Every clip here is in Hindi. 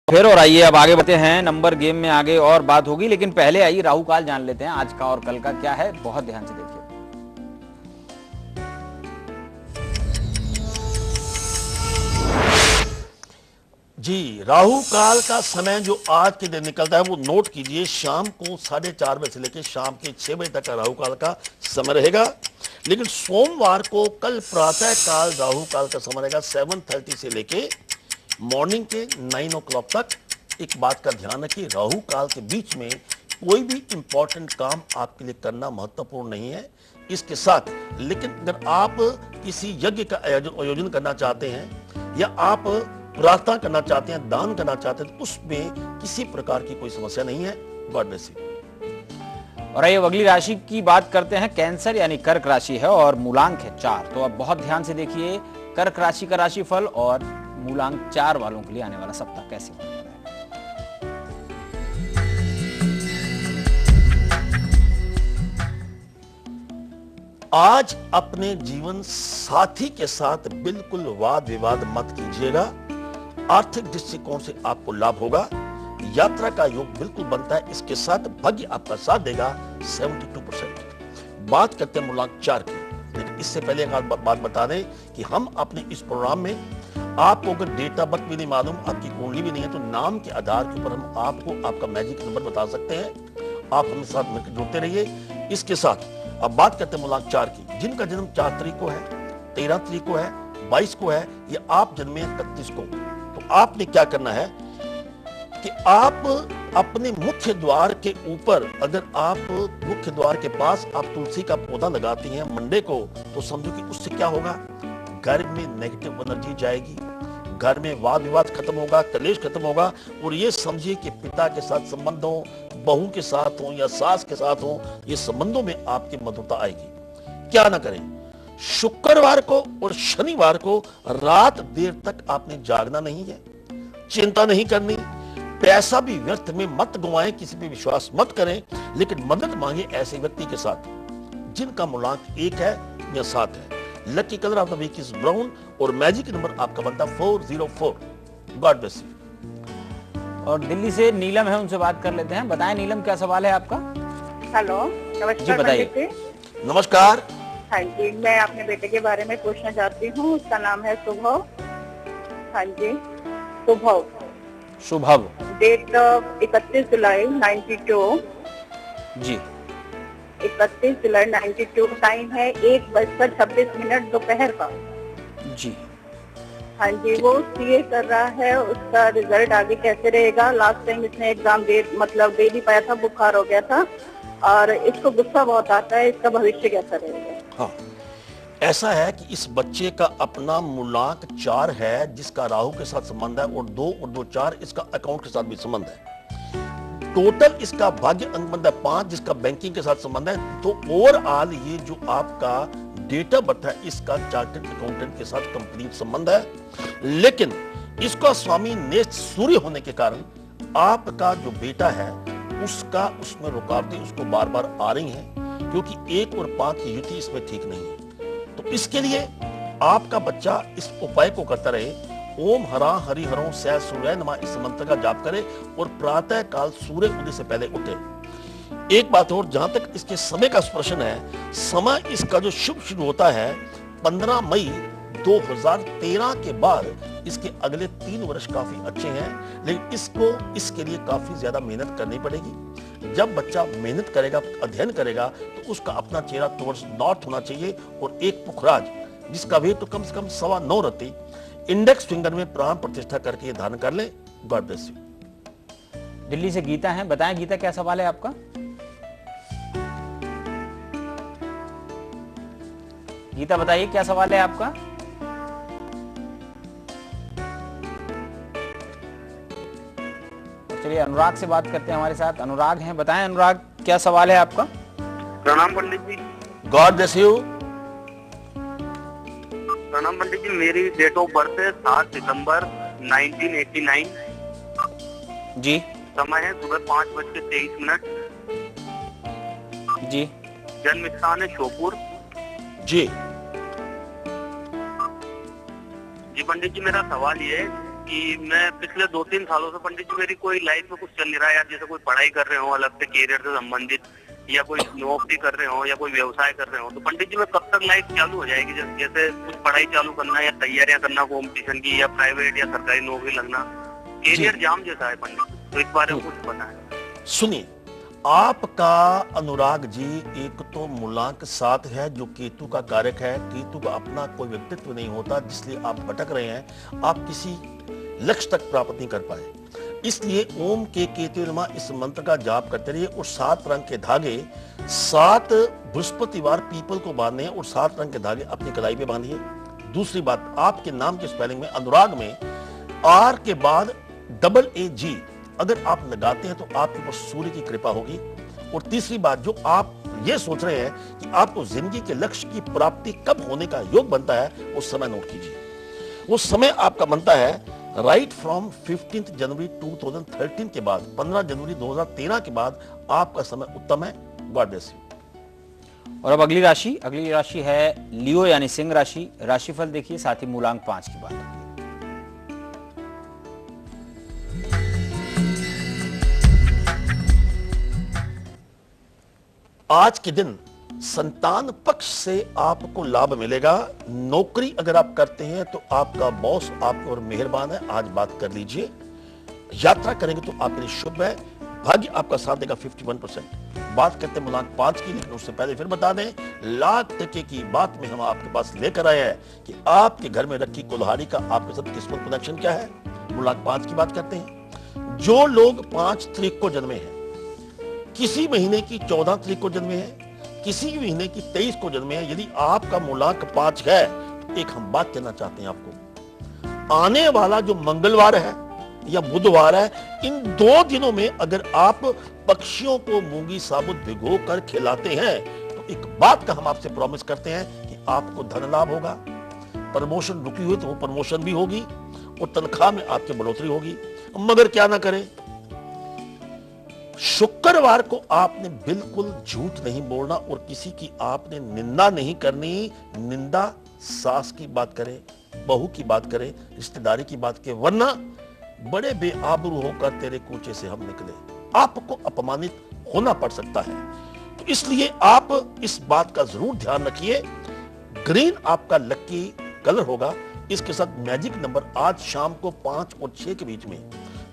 फिर और आइए अब आगे बढ़ते हैं, नंबर गेम में आगे और बात होगी, लेकिन पहले आइए राहु काल जान लेते हैं आज का और कल का क्या है। बहुत ध्यान से देखिए। जी, राहु काल का समय जो आज के दिन निकलता है वो नोट कीजिए। शाम को 4:30 बजे से लेकर शाम के 6 बजे तक का राहु काल का समय रहेगा। लेकिन सोमवार को कल प्रातः काल राहु काल का समय रहेगा 7:30 से लेके मॉर्निंग के 9 o'clock तक। एक बात का ध्यान रखिए, राहु काल के बीच में कोई भी इंपॉर्टेंट काम आपके लिए करना महत्वपूर्ण नहीं है। इसके साथ लेकिन अगर आप किसी यज्ञ का आयोजन करना चाहते हैं या आप प्रार्थना करना चाहते हैं, दान करना चाहते हैं, तो उसमें किसी प्रकार की कोई समस्या नहीं है। God bless you. और आइए अगली राशि की बात करते हैं। कैंसर यानी कर्क राशि है और मूलांक है 4। तो अब बहुत ध्यान से देखिए कर्क राशि का राशिफल और मूलांक 4 वालों के लिए आने वाला सप्ताह कैसे होगा। आज अपने जीवन साथी के साथ बिल्कुल वाद विवाद मत कीजिएगा। आर्थिक दृष्टिकोण से आपको लाभ होगा। यात्रा का योग बिल्कुल बनता है। इसके साथ भाग्य आपका साथ देगा 72%। बात करते हैं मूलांक 4 की, लेकिन इससे पहले एक बात बता दें कि हम अपने इस प्रोग्राम में आपको अगर डेट ऑफ बर्थ भी नहीं मालूम, आपकी कुंडली भी नहीं है, तो नाम के आधार के ऊपर हम आपको आपका मैजिक नंबर बता सकते हैं। आप हमें साथ मिलकर जुड़ते रहिए। इसके साथ अब बात करते हैं मूलांक 4 की। जिनका जन्म 4 तारीख को है, 13 तारीख को है, 22 को है, या आप जन्मे 31 को, तो आपने क्या करना है कि आप अपने मुख्य द्वार के ऊपर, अगर आप मुख्य द्वार के पास आप तुलसी का पौधा लगाती हैं मंडे को, तो समझो कि उससे क्या होगा, घर में नेगेटिव एनर्जी जाएगी, घर में वाद विवाद खत्म होगा, कलेश खत्म होगा। और ये समझिए कि पिता के साथ संबंध हो, बहू के साथ हो या सास के साथ हो, ये संबंधों में आपकी मधुरता आएगी। क्या ना करें, शुक्रवार को और शनिवार को रात देर तक आपने जागना नहीं है, चिंता नहीं करनी, पैसा भी व्यर्थ में मत गंवाएं, किसी पे विश्वास मत करें, लेकिन मदद मांगे ऐसे व्यक्ति के साथ जिनका मूलांक 1 है या 7 है। Lucky colour of the week is brown और मैजिक नंबर आपका बनता 404। God bless you. और दिल्ली से नीलम है, उनसे बात कर लेते हैं। बताएं नीलम, क्या सवाल है आपका? हेलो, नमस्कार। जी बताइए। नमस्कार। हाँ जी, मैं अपने बेटे के बारे में पूछना चाहती हूँ। उसका नाम है शुभव। हाँ जी, शुभव। शुभव। डेट 31 जुलाई 92। जी, 31 जुलाई 92। टाइम है 1:26 दोपहर का। जी। हाँ जी, वो सीए कर रहा है। उसका रिजल्ट आगे कैसे रहेगा? लास्ट टाइम इसने एग्जाम दे नहीं पाया था, बुखार हो गया था, और इसको गुस्सा बहुत आता है। इसका भविष्य कैसा रहेगा? हाँ, ऐसा है कि इस बच्चे का अपना मूलांक 4 है, जिसका राहु के साथ संबंध है, और 2 और 2 4 इसका अकाउंट के साथ भी संबंध है। टोटल इसका भाग्य अंक बनता है 5, जिसका बैंकिंग के साथ संबंध है। तो ओवरऑल ये जो आपका डेट ऑफ बर्थ है, इसका चार्टर्ड अकाउंटेंट के साथ कंप्लीट संबंध है। लेकिन इसका स्वामी नेस्त सूर्य होने के कारण आपका जो बेटा है उसका उसमें रुकावटें उसको बार बार आ रही हैं, क्योंकि 1 और 5 की युति इसमें ठीक नहीं है। तो इसके लिए आपका बच्चा इस उपाय को करता रहे। ओम हरा हरि हरों सह सूर्य नमः, इस मंत्र का जाप करे और प्रातः काल सूर्य उदय से पहले उठे। एक बात और, जहां तक इसके समय का प्रश्न है, समय इसका जो शुभ शुरू होता है 15 मई 2013 के बाद इसके अगले 3 वर्ष काफी अच्छे हैं। लेकिन इसको इसके लिए काफी ज्यादा मेहनत करनी पड़ेगी। जब बच्चा मेहनत करेगा, अध्ययन करेगा, तो उसका अपना चेहरा टुवर्ड्स नॉर्थ होना चाहिए, और एक पुखराज जिसका वेट तो कम से कम 9.25 रति इंडेक्स फिंगर में प्राण प्रतिष्ठा करके धारण कर ले। God bless you. दिल्ली से गीता है। बताएं गीता, क्या सवाल है आपका? गीता बताइए, क्या सवाल है आपका? चलिए अनुराग से बात करते हैं। हमारे साथ अनुराग हैं। बताएं अनुराग, क्या सवाल है आपका? प्रणाम Pandit ji. God bless you. प्रणाम पंडित जी, मेरी डेट ऑफ बर्थ है 7 सितंबर 1989। जी। समय है सुबह 5:23। जी। जन्म स्थान है श्योपुर। जी जी पंडित जी, मेरा सवाल ये है कि मैं पिछले 2-3 सालों से पंडित जी मेरी कोई लाइफ में कुछ चल नहीं रहा है यार, जैसे कोई पढ़ाई कर रहे हो अलग से कैरियर से संबंधित, या कोई नौकरी कर रहे हो या कोई व्यवसाय कर रहे हो, तो पंडित जी में कब तक लाइफ चालू हो जाएगी? जैसे कुछ पढ़ाई चालू करना या तैयारियां करना कॉम्पिटिशन की, या प्राइवेट या सरकारी नौकरी लगना, कैरियर जाम जैसा है पंडित, तो इस बारे में कुछ पता है? सुनिए, आपका अनुराग जी एक तो मूलांक 7 है जो केतु का कारक है। केतु का अपना कोई व्यक्तित्व नहीं होता, जिसलिए आप भटक रहे हैं, आप किसी लक्ष्य तक प्राप्त नहीं कर पाए। इसलिए ओम के केतु नमः इस मंत्र का जाप करते रहिए और 7 रंग के धागे 7 बृहस्पतिवार पीपल को बांधने हैं और 7 रंग के धागे अपनी कलाई पे बांधिए। दूसरी बात, आपके नाम के स्पेलिंग में अनुराग में आर के बाद AA अगर आप लगाते हैं तो आपके ऊपर सूर्य की कृपा होगी। और तीसरी बात, जो आप ये सोच रहे हैं कि आपको जिंदगी के लक्ष्य की प्राप्ति कब होने का योग बनता है, वो समय नोट कीजिए। वो समय आपका बनता है राइट फ्रॉम 15 जनवरी 2013 के बाद 15 जनवरी 2013 के बाद आपका समय उत्तम है। God bless you. और अब अगली राशि है लियो यानी सिंह राशि। राशिफल देखिए, साथ ही मूलांक 5 की बात। आज के दिन संतान पक्ष से आपको लाभ मिलेगा। नौकरी अगर आप करते हैं तो आपका बॉस आपके और मेहरबान है, आज बात कर लीजिए। यात्रा करेंगे तो आपके लिए शुभ है। भाग्य आपका साथ देगा 51%। बात करते हैं मूलांक 5 की, लेकिन उससे पहले फिर बता दें, लाख टके की बात में हम आपके पास लेकर आए हैं कि आपके घर में रखी कुल्हाड़ी का आपके साथ किस्मत कनेक्शन क्या है। मूलांक 5 की बात करते हैं। जो लोग 5 तारीख को जन्मे हैं, किसी महीने की 14 तारीख को जन्मे हैं, किसी महीने की 23 को जन्मे हैं, यदि आपका मूलांक 5 है तो एक हम बात कहना चाहते हैं आपको। आने वाला जो मंगलवार है या बुधवार है, इन 2 दिनों में अगर आप पक्षियों को मूंगी साबुत भिगो कर खिलाते हैं तो एक बात का हम आपसे प्रॉमिस करते हैं कि आपको धन लाभ होगा। प्रमोशन रुकी हुई तो वो प्रमोशन भी होगी और तनख्वाह में आपकी बढ़ोतरी होगी। मगर क्या ना करें, शुक्रवार को आपने बिल्कुल झूठ नहीं बोलना और किसी की आपने निंदा नहीं करनी। निंदा सास की बात करें, बहू की बात करें, रिश्तेदारी की बात करें, वरना बड़े बेआबरू होकर तेरे कूचे से हम निकले, आपको अपमानित होना पड़ सकता है। तो इसलिए आप इस बात का जरूर ध्यान रखिए। ग्रीन आपका लकी कलर होगा। इसके साथ मैजिक नंबर आज शाम को 5 और 6 के बीच में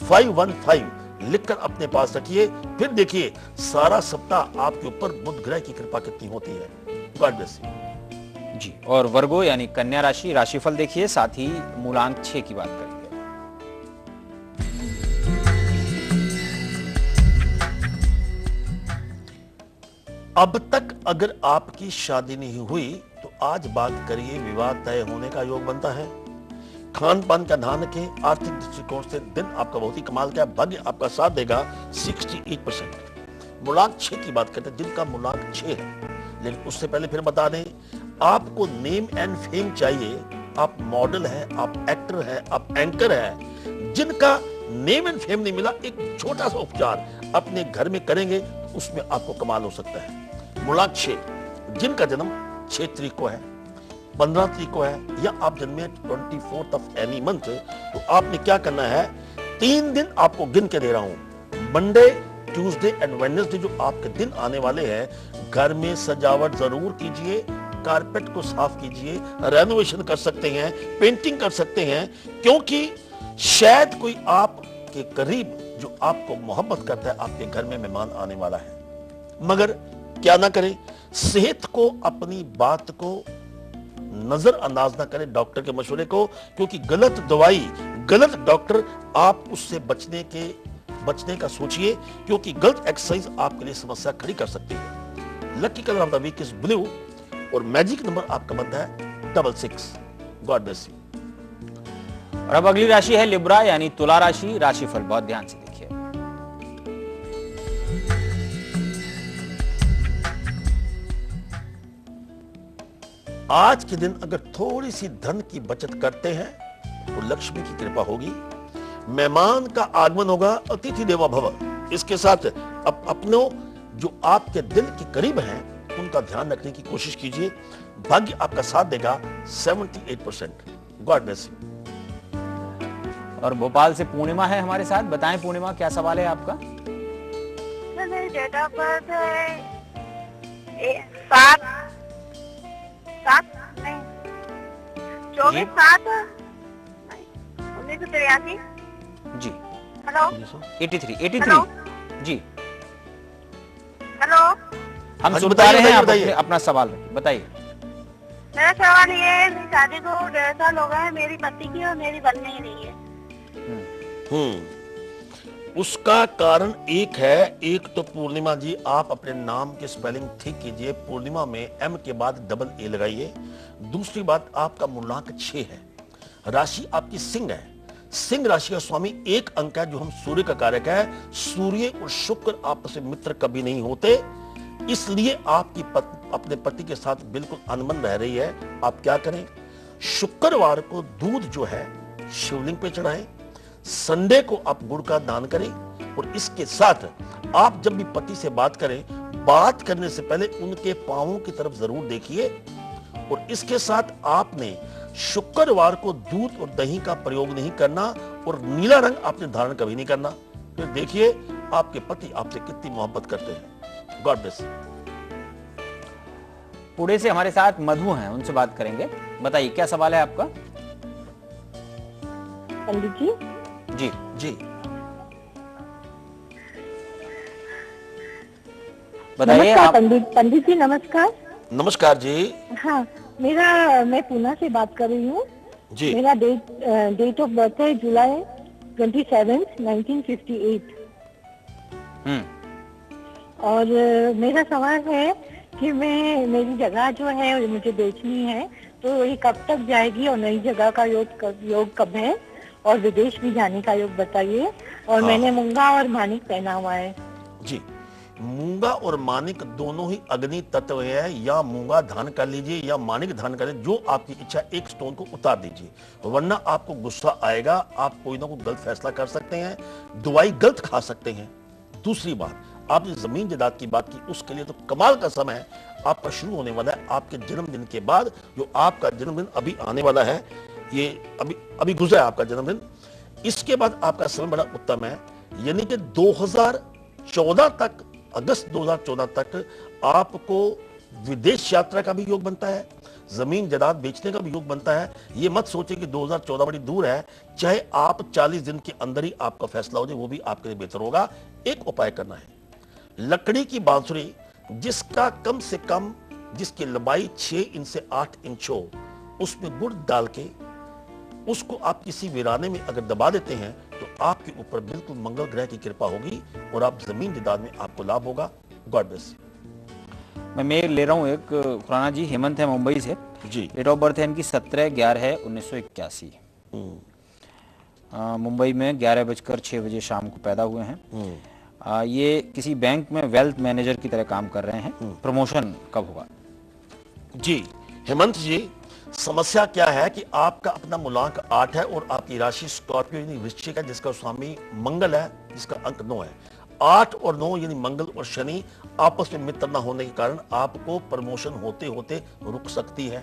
515 लिखकर अपने पास रखिए। फिर देखिए सारा सप्ताह आपके ऊपर बुध ग्रह की कृपा कितनी होती है। गॉड ब्लेस यू जी। और वर्गो यानी कन्या राशि। राशिफल देखिए, साथ ही मूलांक 6 की बात करेंगे। अब तक अगर आपकी शादी नहीं हुई तो आज बात करिए, विवाह तय होने का योग बनता है। खान पान का ध्यान रखें। आर्थिक दृष्टिकोण से दिन आपका बहुत ही कमाल का है। भाग्य आपका साथ देगा 68%। मूलांक 6 की बात करते हैं। दिन का मूलांक 6 है, लेकिन उससे पहले फिर बता दें, आपको नेम एंड फेम चाहिए। आप मॉडल हैं, आप एक्टर हैं, आप एंकर हैं, जिनका नेम एंड फेम नहीं मिला, एक छोटा सा उपचार अपने घर में करेंगे तो उसमें आपको कमाल हो सकता है। मूलांक 6, जिनका जन्म 6 तारीख को है, 15 तारीख को है, या आप जन्मे 24th ऑफ एनी मंथ, तो आपने क्या करना है, 3 दिन आपको गिन के दे रहा हूं। मंडे, ट्यूसडे एंड वेडनेसडे जो आपके दिन आने वाले हैं, घर में सजावट जरूर कीजिए, कारपेट को साफ कीजिए, रेनोवेशन कर सकते हैं, पेंटिंग कर सकते हैं, क्योंकि शायद कोई आपके करीब जो आपको मोहब्बत करता है, आपके घर में मेहमान आने वाला है। मगर क्या ना करें, सेहत को, अपनी बात को नजरअंदाज ना करें, डॉक्टर के मशवरे को, क्योंकि गलत दवाई, गलत डॉक्टर, आप उससे बचने का सोचिए, क्योंकि गलत एक्सरसाइज आपके लिए समस्या खड़ी कर सकती है। Lucky colour of the week is blue और मैजिक नंबर आपका बनता है 66। God bless you. और अब अगली राशि है लिब्रा यानी तुला राशि। राशिफल बहुत ध्यान से देखिए। आज के दिन अगर थोड़ी सी धन की बचत करते हैं तो लक्ष्मी की कृपा होगी, मेहमान का आगमन होगा, अतिथि देवो भव। इसके साथ अपनों जो आपके दिल के करीब हैं उनका ध्यान रखने की कोशिश कीजिए। भाग्य आपका साथ देगा 78%। God bless you. और भोपाल से पूर्णिमा है हमारे साथ। बताएं पूर्णिमा, क्या सवाल है आपका? मेरी डेट ऑफ बर्थ है 24/7/1983। जी हेलो 83 हेलो जी, हेलो। हम हाँ जी, सुन पा रहे हैं। आप बताइए। अपना सवाल बताइए। मेरा सवाल ये है, मेरी शादी को 1.5 साल हो गए हैं, मेरी पति की और मेरी बन नहीं रही है। उसका कारण एक है। एक तो पूर्णिमा जी, आप अपने नाम की स्पेलिंग ठीक कीजिए। पूर्णिमा में एम के बाद डबल ए लगाइए। दूसरी बात, आपका मूलांक 6 है। राशि आपकी सिंह है। सिंह राशि का स्वामी एक अंक है, जो हम सूर्य का कारक है। सूर्य और शुक्र आपस में मित्र कभी नहीं होते, इसलिए आपकी अपने पति के साथ बिल्कुल अनबन रह रही है। आप क्या करें? शुक्रवार को दूध जो है शिवलिंग पे चढ़ाएं। संडे को आप गुड़ का दान करें। और इसके साथ आप जब भी पति से बात करें, बात करने से पहले उनके पांवों की तरफ जरूर देखिए। और इसके साथ आपने शुक्रवार को दूध और दही का प्रयोग नहीं करना, और नीला रंग आपने धारण कभी नहीं करना। फिर देखिए आपके पति आपसे कितनी मोहब्बत करते हैं। God bless. पुणे से हमारे साथ मधु हैं, उनसे बात करेंगे। बताइए क्या सवाल है आपका? पंडित जी जी जी बताइए नमस्कार। आप। पंडित जी नमस्कार। नमस्कार जी। हाँ, मैं पूना से बात कर रही हूँ। जी मेरा डेट ऑफ बर्थ है जुलाई 27, 1958। और मेरा सवाल है कि मेरी जगह जो है मुझे बेचनी है, तो ये कब तक जाएगी और नई जगह का योग कब है, और विदेश भी जाने का योग बताइए। और मैंने मूंगा और मानिक पहना हुआ है। जी, मूंगा और मानिक दोनों ही अग्नि तत्व है। या मूंगा धान कर लीजिए या मानिक धान करें, जो आपकी इच्छा। एक स्टोन को उतार दीजिए, वरना आपको गुस्सा आएगा। आप कोई ना कोई गलत फैसला कर सकते हैं, दवाई गलत खा सकते हैं। दूसरी बात, आपने जमीन जायदाद की बात की, उसके लिए तो कमाल का समय आपका शुरू होने वाला है आपके जन्मदिन के बाद। जो आपका जन्मदिन अभी आने वाला है, ये अभी गुजरा है आपका जन्मदिन। इसके बाद आपका समय बड़ा उत्तम है, यानी कि 2014 तक, अगस्त 2014 तक आपको विदेश यात्रा का भी योग बनता है, जमीन जायदाद बेचने का भी योग बनता है। ये मत सोचे कि 2014 बड़ी दूर है। चाहे आप 40 दिन के अंदर ही आपका फैसला हो जाए, वो भी आपके लिए बेहतर होगा। एक उपाय करना है, लकड़ी की बांसुरी जिसका कम से कम, जिसकी लंबाई 6 इंच से 8 इंच हो, उसमें गुड़ डाल के उसको आप किसी वीराने में अगर दबा देते हैं, तो आपके ऊपर बिल्कुल मंगल ग्रह की कृपा होगी और आप जमीन जायदाद में आपको लाभ होगा। God bless. मैं मेल ले रहा हूँ एक। खुराना जी, हेमंत है मुंबई से। जी डेट ऑफ बर्थ है इनकी 17/11/1981। मुंबई में 11:06 शाम को पैदा हुए हैं। ये किसी बैंक में वेल्थ मैनेजर की तरह काम कर रहे हैं। प्रमोशन कब होगा? जी हेमंत जी, समस्या क्या है कि आपका अपना मूलांक 8 है और आपकी राशि स्कॉर्पियो यानी वृश्चिक है, जिसका स्वामी मंगल है, जिसका अंक 9 है। 8 और 9 यानी मंगल और शनि आपस में मित्र न होने के कारण आपको प्रमोशन होते होते रुक सकती है।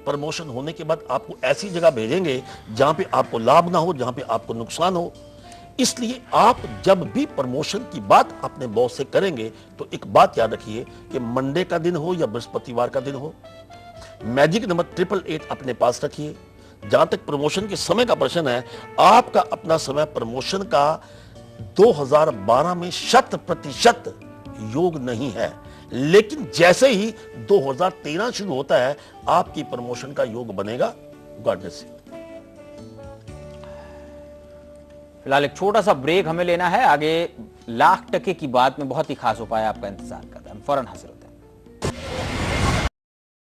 प्रमोशन होने के बाद आपको ऐसी जगह भेजेंगे जहां पे आपको लाभ ना हो, जहां पे आपको नुकसान हो। इसलिए आप जब भी प्रमोशन की बात अपने बॉस से करेंगे, तो एक बात याद रखिए कि मंडे का दिन हो या बृहस्पतिवार का दिन हो, मैजिक नंबर 888 अपने पास रखिए। जहां तक प्रमोशन के समय का प्रश्न है, आपका अपना समय प्रमोशन का 2012 में 100% योग नहीं है, लेकिन जैसे ही 2013 शुरू होता है, आपकी प्रमोशन का योग बनेगा। God bless you. फिलहाल एक छोटा सा ब्रेक हमें लेना है। आगे लाख टके की बात में बहुत ही खास उपाय आपका इंतजार कर रहा है। हम फौरन हाजिर